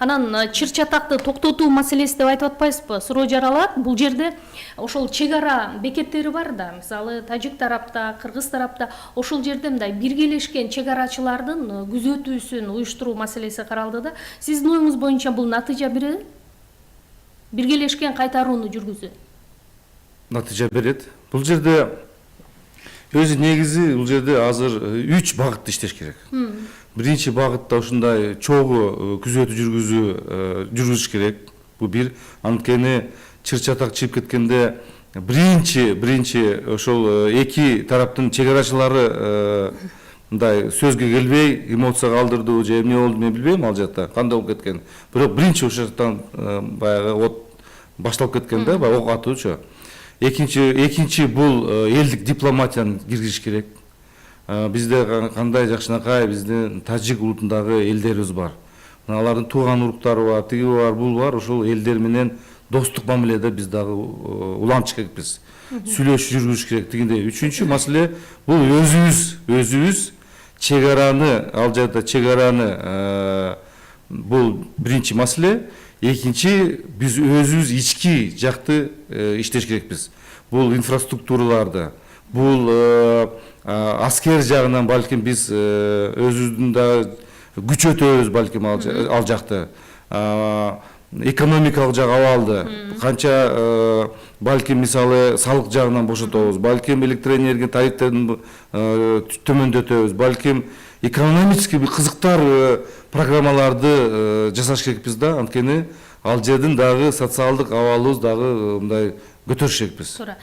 Анан чыр чатакты токтотуу маселеси деп айтып атпайсызбы? Суроо жаралат. Бул жерде ошол чек ара бекеттери бар да, мисалы тажик тарапта, кыргыз тарапта, ошол жерде мындай биргелешкен чек арачылардын күзөтүүсүн уюштуруу маселеси каралды да. Сиздин оюңуз боюнча бул натыйжа берет? Биргелешкен кайтарууну жүргүзүү. Натыйжа берет. Бул жерде өзү негизи бул жерде азыр 3 багытта иштеш керек. Биринчи багытта ушундай чогуу күзөтүү жүргүзүш керек. Бул бир. Анткени чыр чатак чыгып кеткенде биринчи ошол эки тараптын чек арачылары мындай сөзгө келбей, эмоцияга алдырды же эмне болду мен билбейм ал жакта, кандай болуп кеткен. Бирок биринчи ошол жактан баягы от башталып кеткен да, баягы ок атуучу. Экинчи бул элдик дипломатияны киргизиш керек. Бизде кандай жакшынакай биздин тажик улутундагы элдерибиз бар. Алардын тууган уруктары бар, тиги бар, бул бар. Ошол элдер менен достук мамиледе биз дагы уланчы керекпиз. Сүйлөшүү жүргүзүш керек. Тигинде үчүнчү маселе бул өзүбүз чек араны, ал жерде чек араны бул биринчи маселе. Экинчи биз өзүбүз ички жакты иштеш керекпиз. Бул инфраструктураларды, бул аскер жагынан балким биз өзүбүздүн дагы күчөтөбүз балким ал жакты. Экономикалык жагы абалды. Канча балким мисалы салык жагынан бошотобуз, балким электроэнергия тарифтерин төмөндөтөбүз, балким экономический кызыктар программаларды жасаш керекпиз да, анткени ал жердин дагы социалдык абалыбыз дагы мындай көтөрүш керекпиз. Туура.